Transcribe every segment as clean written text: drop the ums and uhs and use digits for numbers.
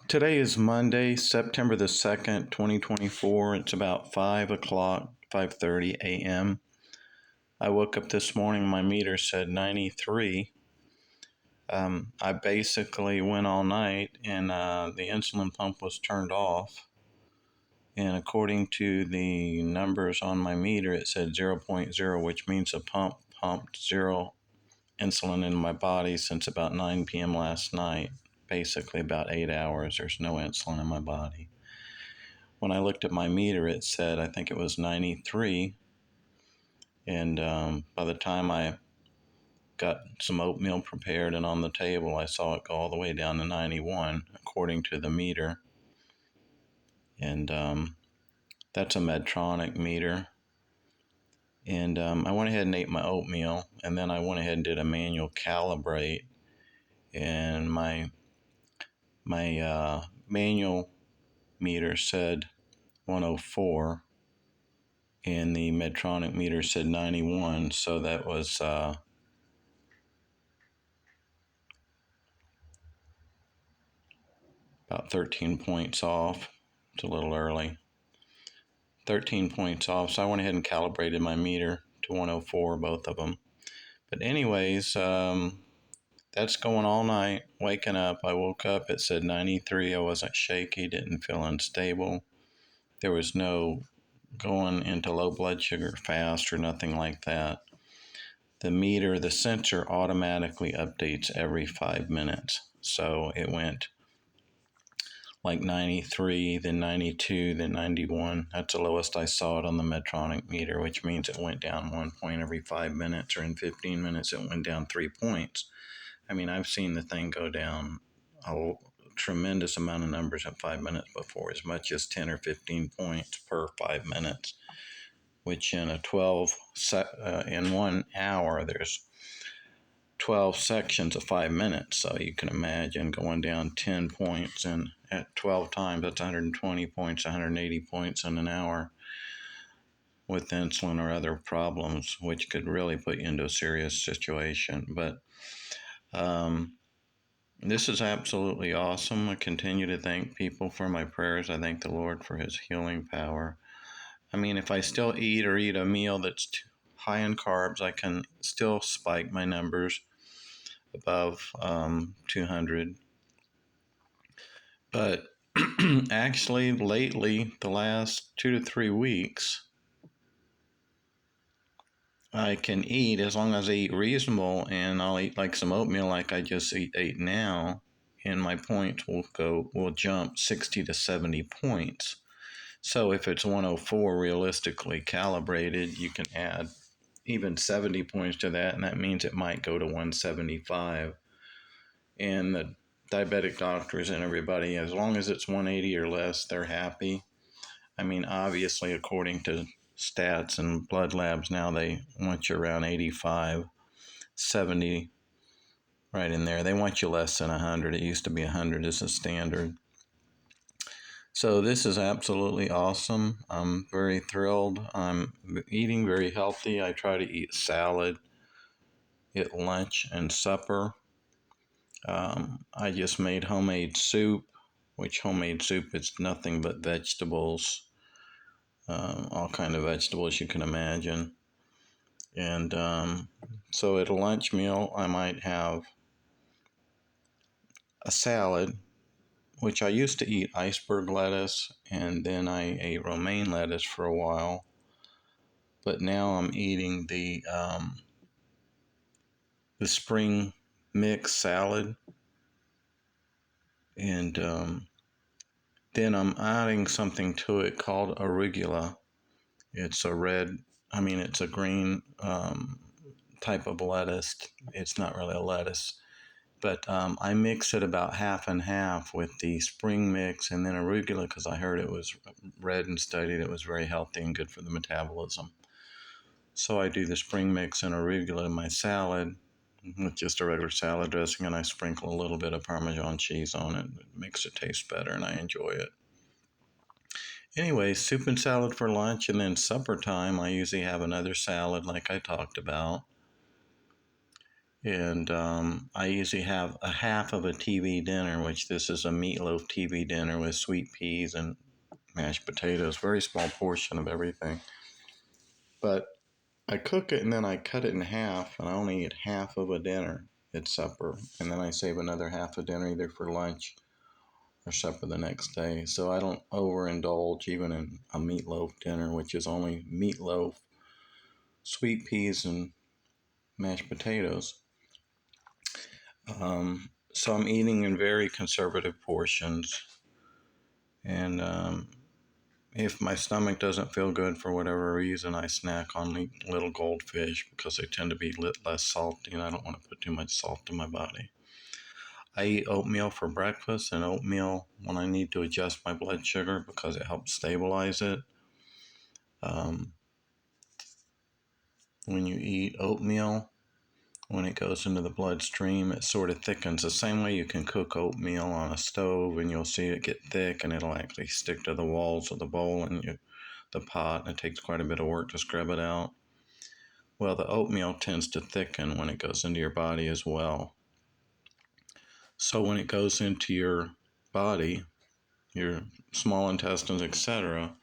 Today is Monday, September the 2nd, 2024. It's about 5 o'clock, 5:30 a.m. I woke up this morning, my meter said 93. I basically went all night and the insulin pump was turned off. And according to the numbers on my meter, it said zero point 0.0, which means the pump pumped zero insulin in my body since about 9 p.m. last night. Basically, about 8 hours, there's no insulin in my body. When I looked at my meter, it said, I think it was 93. And by the time I got some oatmeal prepared and on the table, I saw it go all the way down to 91, according to the meter. And that's a Medtronic meter. And I went ahead and ate my oatmeal, and then I went ahead and did a manual calibrate. And my manual meter said 104, and the Medtronic meter said 91. So that was about 13 points off. It's a little early. 13 points off. So I went ahead and calibrated my meter to 104, both of them. But anyways, that's going all night. Waking up, I woke up, it said 93. I wasn't shaky, didn't feel unstable. There was no going into low blood sugar fast or nothing like that. The meter, the sensor automatically updates every 5 minutes. So it went like 93, then 92, then 91. That's the lowest I saw it on the Medtronic meter, which means it went down 1 point every 5 minutes, or in 15 minutes it went down 3 points. I mean, I've seen the thing go down a tremendous amount of numbers in 5 minutes before, as much as 10 or 15 points per 5 minutes, which in in 1 hour, there's 12 sections of 5 minutes. So you can imagine going down 10 points, and at 12 times, that's 120 points, 180 points in an hour with insulin or other problems, which could really put you into a serious situation. But this is absolutely awesome. I continue to thank people for my prayers. I thank the Lord for his healing power. I mean, if I still eat a meal that's too high in carbs, I can still spike my numbers above 200. But actually, lately, the last 2 to 3 weeks, I can eat as long as I eat reasonable, and I'll eat like some oatmeal like I just ate now, and my points will jump 60 to 70 points. So if it's 104 realistically calibrated, you can add even 70 points to that, and that means it might go to 175. And the diabetic doctors and everybody, as long as it's 180 or less, they're happy. I mean, obviously, according to stats and blood labs now, they want you around 85, 70, right in there. They want you less than 100. It used to be 100 as a standard. So this is absolutely awesome. I'm very thrilled. I'm eating very healthy. I try to eat salad at lunch and supper. I just made homemade soup, which homemade soup is nothing but vegetables, all kind of vegetables you can imagine. And so at a lunch meal, I might have a salad, which I used to eat iceberg lettuce, and then I ate romaine lettuce for a while. But now I'm eating the spring mix salad, and then I'm adding something to it called arugula. It's it's a green type of lettuce. It's not really a lettuce, but I mix it about half and half with the spring mix and then arugula, because I heard it was read and studied it was very healthy and good for the metabolism. So I do the spring mix and arugula in my salad with just a regular salad dressing, and I sprinkle a little bit of Parmesan cheese on it. It makes it taste better, and I enjoy it. Anyway, soup and salad for lunch, and then supper time, I usually have another salad like I talked about. And I usually have a half of a TV dinner, which this is a meatloaf TV dinner with sweet peas and mashed potatoes, very small portion of everything. But I cook it and then I cut it in half, and I only eat half of a dinner at supper, and then I save another half a dinner either for lunch or supper the next day. So I don't overindulge even in a meatloaf dinner, which is only meatloaf, sweet peas, and mashed potatoes. So I'm eating in very conservative portions, and if my stomach doesn't feel good for whatever reason, I snack on little goldfish because they tend to be less salty, and I don't want to put too much salt in my body. I eat oatmeal for breakfast and oatmeal when I need to adjust my blood sugar because it helps stabilize it. Um, when you eat oatmeal, when it goes into the bloodstream, it sort of thickens. The same way you can cook oatmeal on a stove and you'll see it get thick and it'll actually stick to the walls of the bowl and the pot, and it takes quite a bit of work to scrub it out. Well, the oatmeal tends to thicken when it goes into your body as well. So when it goes into your body, your small intestines, etc.,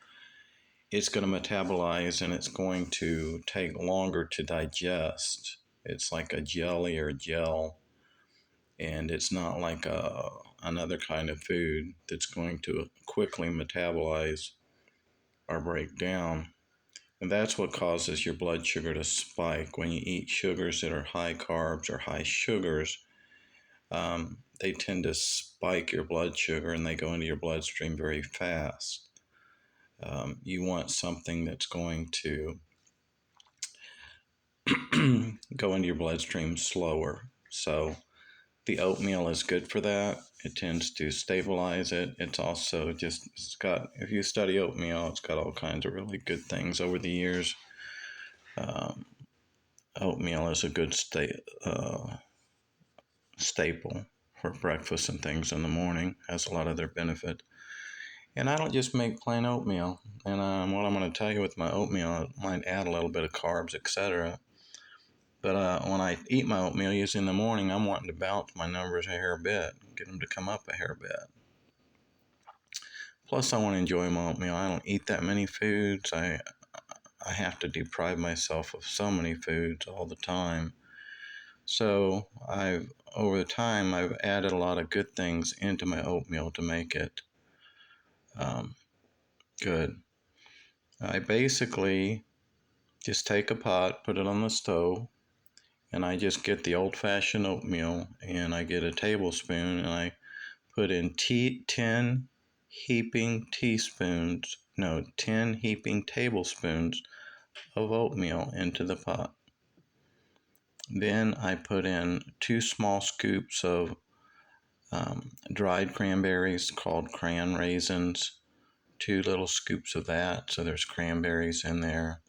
it's going to metabolize and it's going to take longer to digest. It's like a jelly or gel, and it's not like another kind of food that's going to quickly metabolize or break down. And that's what causes your blood sugar to spike. When you eat sugars that are high carbs or high sugars, they tend to spike your blood sugar and they go into your bloodstream very fast. You want something that's going to go into your bloodstream slower. So the oatmeal is good for that. It tends to stabilize it. It's also it's got, if you study oatmeal, it's got all kinds of really good things over the years. Um, Oatmeal is a good staple for breakfast and things in the morning. Has a lot of their benefit. And I don't just make plain oatmeal. And what I'm going to tell you with my oatmeal, I might add a little bit of carbs, etc. But when I eat my oatmeal, usually in the morning, I'm wanting to bounce my numbers a hair bit, get them to come up a hair bit. Plus, I want to enjoy my oatmeal. I don't eat that many foods. I have to deprive myself of so many foods all the time. So over the time, I've added a lot of good things into my oatmeal to make it um, good. I basically just take a pot, put it on the stove, and I just get the old-fashioned oatmeal, and I get a tablespoon, and I put in 10 heaping teaspoons, no, 10 heaping tablespoons of oatmeal into the pot. Then I put in 2 small scoops of dried cranberries called cran raisins, 2 little scoops of that, so there's cranberries in there.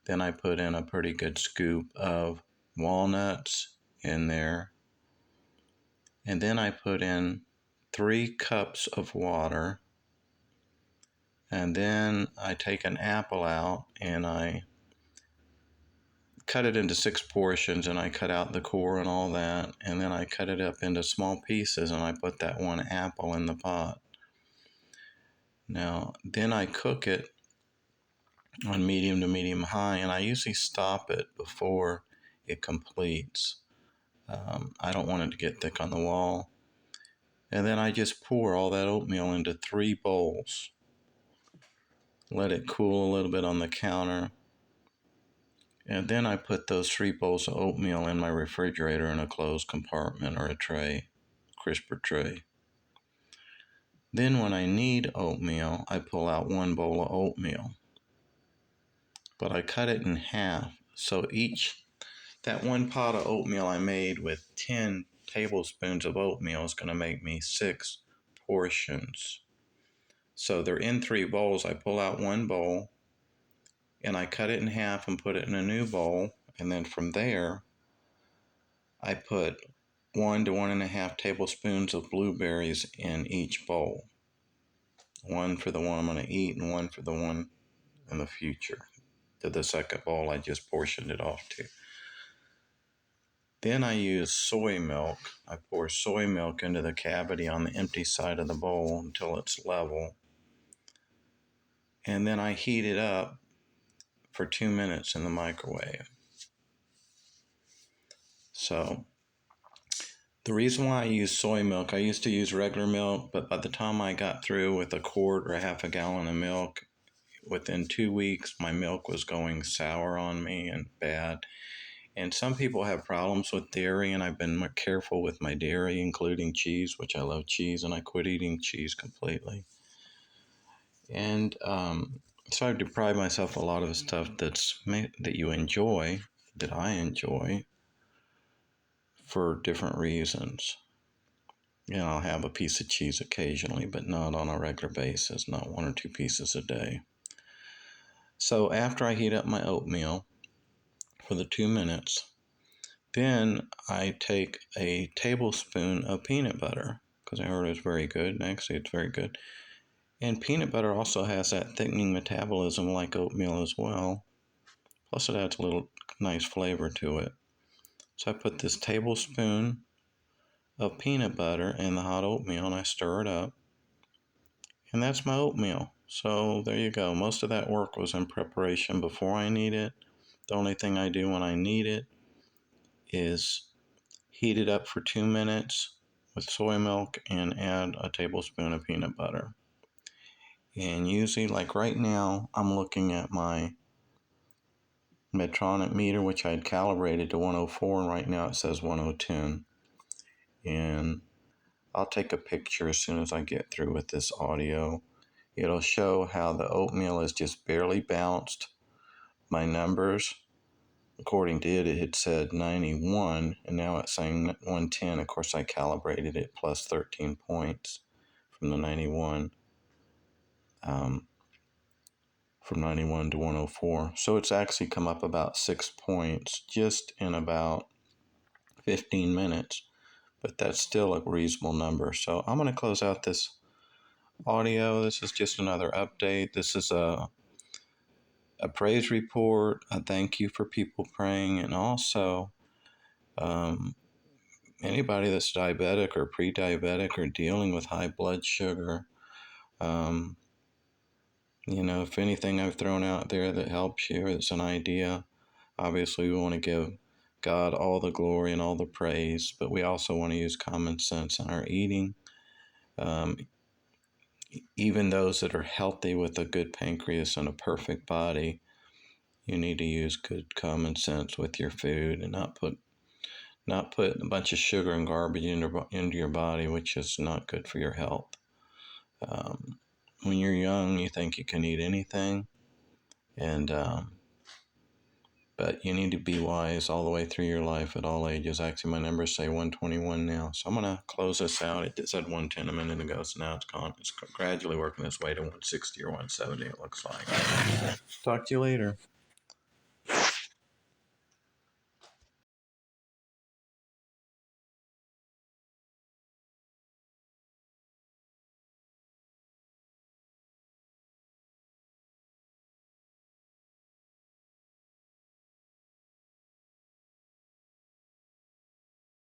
Then I put in a pretty good scoop of walnuts in there. And then I put in 3 cups of water. And then I take an apple out and I cut it into 6 portions, and I cut out the core and all that. And then I cut it up into small pieces and I put that one apple in the pot. Now, then I cook it on medium to medium high, and I usually stop it before it completes. I don't want it to get thick on the wall. And then I just pour all that oatmeal into 3 bowls. Let it cool a little bit on the counter. And then I put those 3 bowls of oatmeal in my refrigerator in a closed compartment or a tray, crisper tray. Then when I need oatmeal, I pull out 1 bowl of oatmeal. But I cut it in half. So that 1 pot of oatmeal I made with 10 tablespoons of oatmeal is going to make me 6 portions. So they're in 3 bowls. I pull out 1 bowl and I cut it in half and put it in a new bowl. And then from there, I put 1 to 1.5 tablespoons of blueberries in each bowl. 1 for the one I'm going to eat and 1 for the one in the future. To the second bowl I just portioned it off to. Then I use soy milk. I pour soy milk into the cavity on the empty side of the bowl until it's level. And then I heat it up for 2 minutes in the microwave. So the reason why I use soy milk, I used to use regular milk, but by the time I got through with a quart or a half a gallon of milk, within 2 weeks, my milk was going sour on me and bad. And some people have problems with dairy, and I've been more careful with my dairy, including cheese, which I love cheese, and I quit eating cheese completely. And so I've deprived myself of a lot of stuff that you enjoy, that I enjoy, for different reasons. I'll have a piece of cheese occasionally, but not on a regular basis, not 1 or 2 pieces a day. So after I heat up my oatmeal for the 2 minutes, then I take a tablespoon of peanut butter, because I heard it was very good, and actually it's very good. And peanut butter also has that thickening metabolism like oatmeal as well. Plus it adds a little nice flavor to it. So I put this tablespoon of peanut butter in the hot oatmeal and I stir it up. And that's my oatmeal. So there you go. Most of that work was in preparation before I need it. The only thing I do when I need it is heat it up for 2 minutes with soy milk and add a tablespoon of peanut butter. And usually, like right now, I'm looking at my Medtronic meter, which I had calibrated to 104, and right now it says 1010. And I'll take a picture as soon as I get through with this audio. It'll show how the oatmeal has just barely bounced my numbers. According to it, it had said 91, and now it's saying 110. Of course, I calibrated it plus 13 points from the 91, from 91 to 104. So it's actually come up about 6 points just in about 15 minutes, but that's still a reasonable number. So I'm going to close out this audio. This is just another update. This is a praise report, a thank you for people praying, and also anybody that's diabetic or pre-diabetic or dealing with high blood sugar. If anything I've thrown out there that helps you, it's an idea. Obviously, we want to give God all the glory and all the praise, but we also want to use common sense in our eating. Even those that are healthy with a good pancreas and a perfect body, you need to use good common sense with your food and not put a bunch of sugar and garbage into your body, which is not good for your health. When you're young, you think you can eat anything, and but you need to be wise all the way through your life at all ages. Actually, my numbers say 121 now, so I'm going to close this out. It said 110 a minute ago, so now it's gone. It's gradually working its way to 160 or 170, it looks like. Talk to you later.